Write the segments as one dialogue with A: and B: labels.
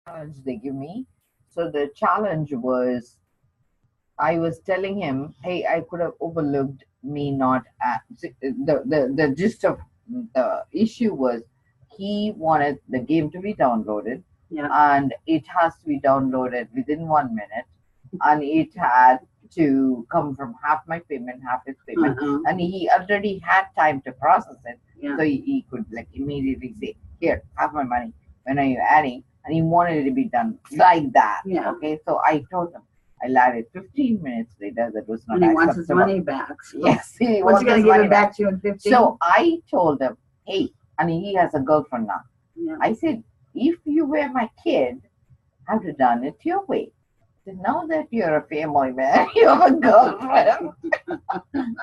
A: challenge they give me. So the challenge was, I was telling him, hey, I could have overlooked me not at the gist of the issue was he wanted the game to be downloaded, and it has to be downloaded within 1 minute, and it had to come from half my payment, half his payment, and he already had time to process it, so he could like immediately say, here, have my money. When are you adding? And he wanted it to be done like that. Okay, so I told him. I added 15 minutes later. That was not
B: and he
A: acceptable.
B: wants his money back.
A: Yes, he
B: wants
A: wants
B: he going to give it back to you in 15?
A: So I told him, hey, and he has a girlfriend now. I said, if you were my kid, I would have done it your way. I said, now that you're a family man, you have a girlfriend.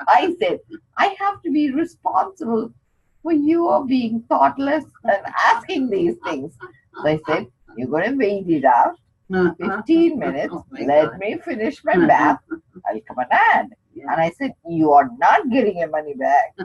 A: I said, I have to be responsible for you being thoughtless and asking these things. So I said, you're going to wait it out. 15 minutes, let me finish my bath, I'll come and add. And I said, you are not getting your money back.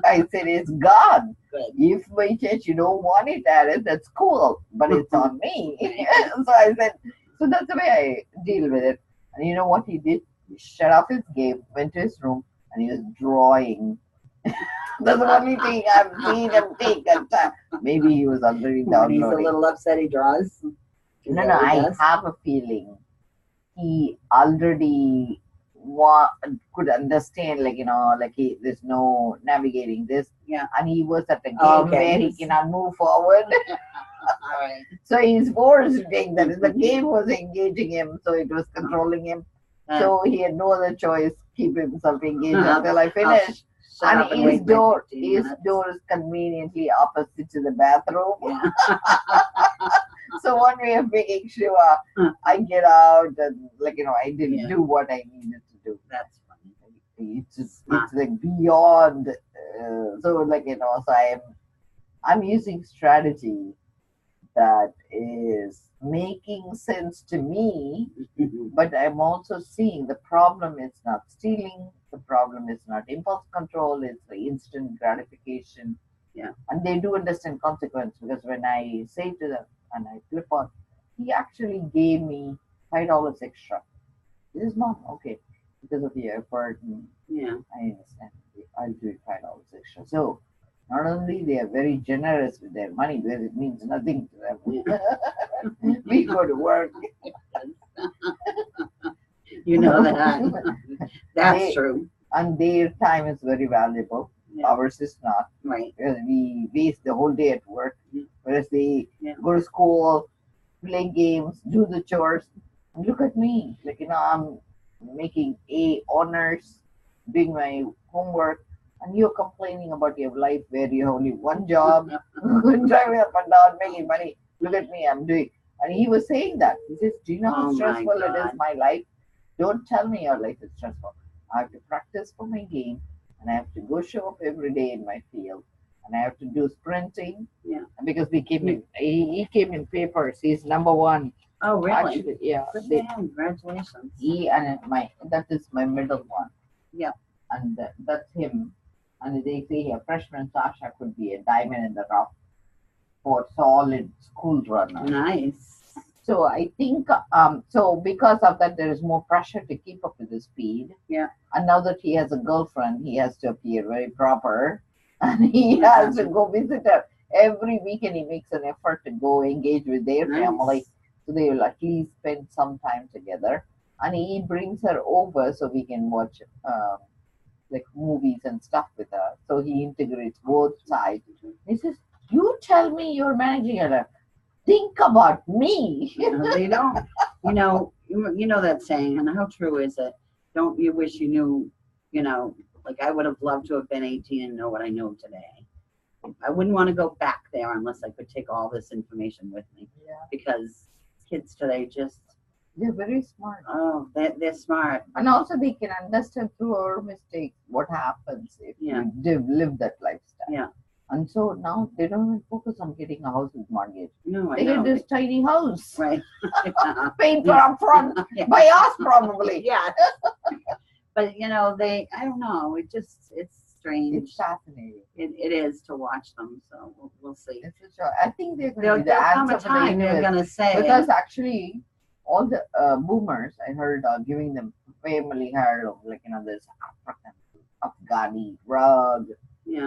A: I said, it's gone. If by chance you don't want it added, that's cool, but it's on me. So I said, so that's the way I deal with it. And you know what he did? He shut off his game, went to his room, and he was drawing. That's the only thing I've seen him take at time. Maybe he was already downloading.
B: He's a little upset, he draws.
A: No, I have a feeling he already could understand, like, like there's no navigating this. And he was at a game where he cannot move forward. So he's forced to take that. The game was engaging him, so it was controlling him. So he had no other choice, keep himself engaged until I finish. And his door is conveniently opposite to the bathroom. So one way of making sure I get out and I didn't do what I needed to do.
B: That's funny.
A: It's like beyond. So I'm using strategy that is making sense to me, but I'm also seeing the problem is not stealing. The problem is not impulse control. It's the instant gratification. And they do understand consequence, because when I say to them, and I flip on, he actually gave me $5 extra. This is not okay because of the effort. I understand. I'll do it $5 extra. So not only they are very generous with their money, because it means nothing to them. We go to work.
B: You know that. That's true.
A: And their time is very valuable. Ours is not.
B: Right.
A: Because we waste the whole day at work. Whereas they go to school, play games, do the chores. Look at me. I'm making A honors, doing my homework, and you're complaining about your life where you have only one job, driving up and down, making money. Look at me, I'm doing. And he was saying that. He says, do you know how stressful it is, my life? Don't tell me your life is stressful. I have to practice for my game, and I have to go show up every day in my field, and I have to do sprinting. Because he came in papers. He's number one.
B: Oh, really?
A: Actually,
B: Congratulations.
A: He and that is my middle one. And that's him. And they say a freshman Sasha could be a diamond in the rough for solid school runner.
B: Nice.
A: So I think, so because of that, there is more pressure to keep up with the speed. And now that he has a girlfriend, he has to appear very proper. And he has to go visit her. Every weekend he makes an effort to go engage with their family. So they will at least spend some time together. And he brings her over so we can watch movies and stuff with her. So he integrates both sides. He says, you tell me you're managing your life. Think about me.
B: They don't. You know that saying, and how true is it? Don't you wish you knew, I would have loved to have been 18 and know what I know today. I wouldn't want to go back there unless I could take all this information with me. Because kids today
A: they're very smart.
B: Oh, they're smart.
A: And also they can understand through our mistakes what happens if they've lived that lifestyle. And so now they don't even focus on getting a house with mortgage.
B: No,
A: they get this tiny house.
B: Right.
A: Paid for up front by us probably.
B: But I don't know. It's strange.
A: It's fascinating.
B: It is to watch them. So we'll see.
A: I think they're going to be the
B: There'll come
A: answer
B: a
A: for the
B: time they're
A: universe.
B: going to say.
A: Because actually, all the boomers, I heard, are giving them family heirloom, like, this African, Afghani rug,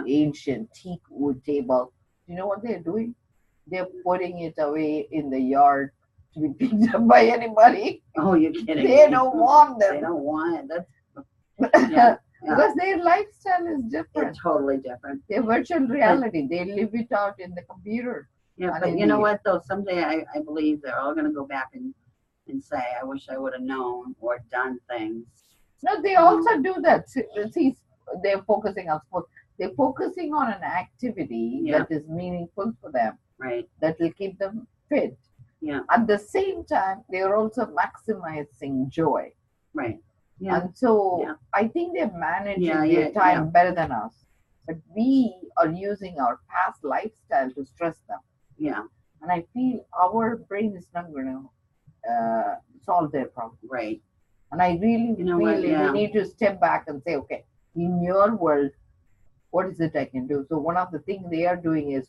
A: ancient teak wood table. You know what they're doing? They're putting it away in the yard to be picked up by anybody.
B: Oh, you're kidding
A: They
B: me.
A: don't want them.
B: They don't want it. That's
A: because their lifestyle is different.
B: It's totally different.
A: Their virtual reality, they live it out in the computer.
B: Yeah, but you know what though? Someday I believe they're all going to go back and say, I wish I would have known or done things.
A: No, they also do that. See, they're focusing on sports. They're focusing on an activity that is meaningful for them.
B: Right.
A: That will keep them fit.
B: Yeah.
A: At the same time, they're also maximizing joy.
B: Right. Yeah.
A: And so I think they're managing their time better than us. But we are using our past lifestyle to stress them.
B: Yeah.
A: And I feel our brain is not going to solve their problem.
B: Right.
A: And I really feel we need to step back and say, okay, in your world, what is it I can do? So one of the things they are doing is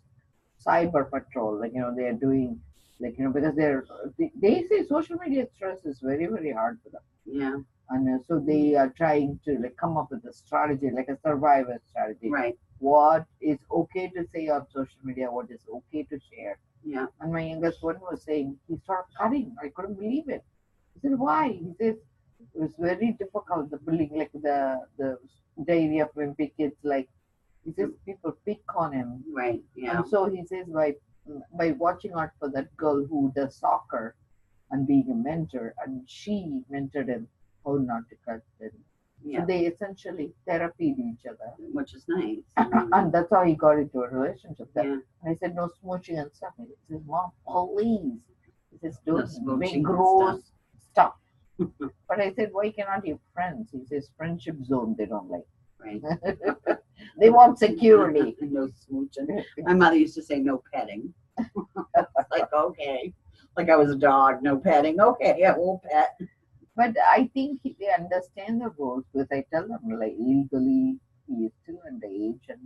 A: cyber patrol. Like, they're doing, because they say social media stress is very, very hard for them.
B: Yeah.
A: And so they are trying to come up with a strategy, like a survivor strategy.
B: Right.
A: What is okay to say on social media? What is okay to share?
B: Yeah.
A: And my youngest one was saying, he started cutting. I couldn't believe it. I said, why? He says, it was very difficult, the bullying, like the diary of wimpy kids, he says people pick on him.
B: Right, yeah.
A: And so he says by watching out for that girl who does soccer and being a mentor, and she mentored him how not to cut them. Yeah. So they essentially therapied each other.
B: Which is nice.
A: And that's how he got into a relationship. And I said, no smooching and stuff. He says, Mom, please. He says, don't make gross stuff. But I said, why cannot you friends? He says, friendship zone they don't like.
B: Right.
A: They want security.
B: No smooching. My mother used to say no petting. Like, okay. Like I was a dog, no petting. Okay, I won't pet.
A: But I think they understand the rules because I tell them, legally, he is still underage and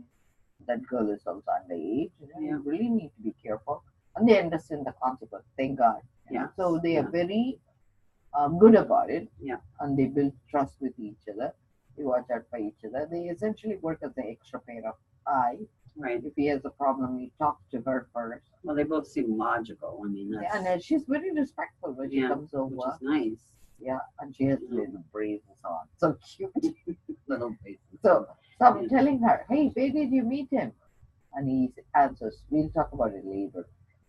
A: that girl is also underage. You really need to be careful. And they understand the consequence, thank God.
B: Yeah.
A: So they are very good about it.
B: Yeah.
A: And they build trust with each other. They watch out for each other. They essentially work as the extra pair of eyes.
B: Right.
A: If he has a problem, he talks to her first.
B: Well, they both seem logical. I mean, that's...
A: and she's very respectful when she comes over.
B: Which is nice.
A: Yeah, and she has little braids and so on. So cute.
B: Little braids.
A: So I'm telling her, hey, where did you meet him? And he answers, we'll talk about it later.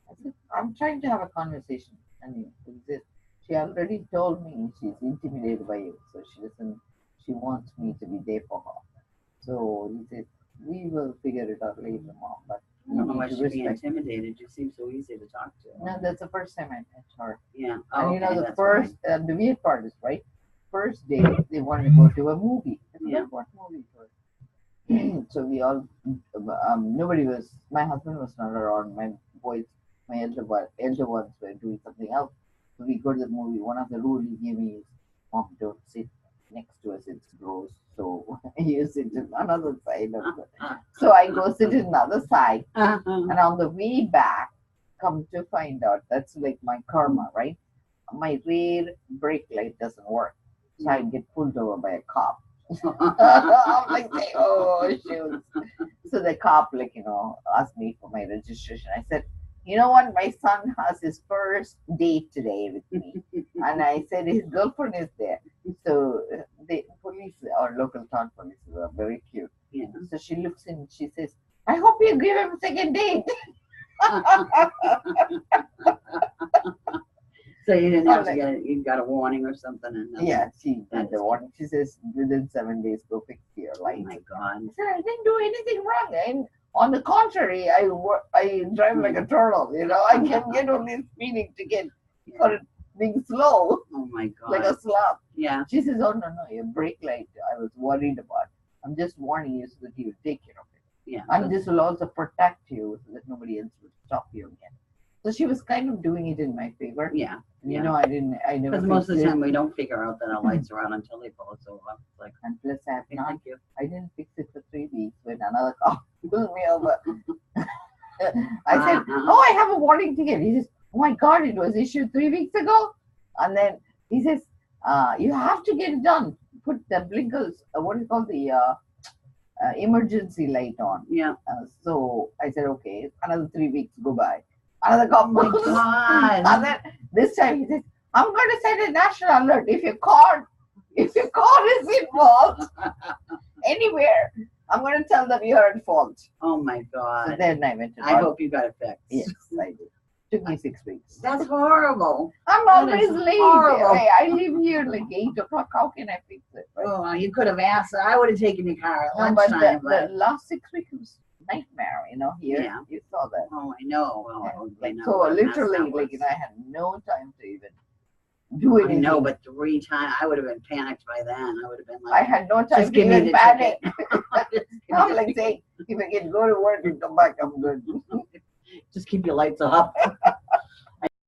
A: I said, I'm trying to have a conversation. And she already told me she's intimidated by you. So she wants me to be there for her. So he said, we will figure it out later, Mom. But
B: I don't know why she'd be intimidated. You seem so easy to talk to.
A: No, that's the first time I met her.
B: Yeah.
A: And the first, the weird part is, first day, they wanted to go to a movie. I said, what movie it was? So we all, nobody was, my husband was not around. My boys, my elder ones were doing something else. So we go to the movie. One of the rules he gave me is, Mom, don't sit next to us, it's gross. So you sit on another side of it. So I go sit in another side. And on the way back, come to find out, that's like my karma, right? My rear brake light doesn't work. So I get pulled over by a cop. I'm like, oh, shoot. So the cop, asked me for my registration. I said, you know what? My son has his first date today with me. And I said, his girlfriend is there. So the police, or local town police, are very cute.
B: Yeah.
A: So she looks in, she says, I hope you give him a second date.
B: So you didn't have to get it, you got a warning or something?
A: She did the warning. She says, within 7 days, go fix your lights.
B: Oh my God.
A: I said, I didn't do anything wrong. And on the contrary, I drive like a turtle, I can get only speeding to get for being slow.
B: Oh my God.
A: Like a slap.
B: Yeah.
A: She says, oh, no, your brake light, I was worried about. I'm just warning you so that you take care of it.
B: Yeah.
A: And this will also protect you so that nobody else will stop you again. So she was kind of doing it in my favor.
B: Yeah.
A: You know, I never.
B: Because most of the time we don't figure out that our lights are out until they pull us over. It's like,
A: and plus
B: thank you.
A: I didn't fix it for 3 weeks when another cop pulled me over. I said, oh, I have a warning ticket. He says, oh my God, it was issued 3 weeks ago. And then he says, you have to get it done. Put the blinkers, what is it called, the emergency light on.
B: Yeah.
A: So I said, okay, another 3 weeks go by. Another cop.
B: Oh my God.
A: And then this time he says, I'm going to send a national alert. If your car is involved anywhere, I'm going to tell them you're at fault.
B: Oh my God.
A: So then I went to
B: I hope you got it fixed.
A: Yes, I did. Took me 6 weeks.
B: That's horrible.
A: I'm
B: That
A: always
B: is
A: late.
B: horrible.
A: I live here like 8 o'clock. How can I fix it? Right?
B: Oh, you could have asked. I would have taken your car at
A: No, but
B: lunchtime.
A: the last 6 weeks was nightmare, here.
B: Yeah.
A: You saw that.
B: Oh, I know.
A: Like,
B: I know
A: so
B: what a mess
A: literally,
B: that was.
A: I had no time to even do
B: I
A: anything.
B: know, but 3 times, I would have been panicked by then. I would have been
A: I
B: like,
A: had no time
B: just
A: to
B: give me
A: even
B: the
A: panic.
B: ticket.
A: I'm like saying, if I can go to work and come back, I'm good.
B: Just keep your lights off.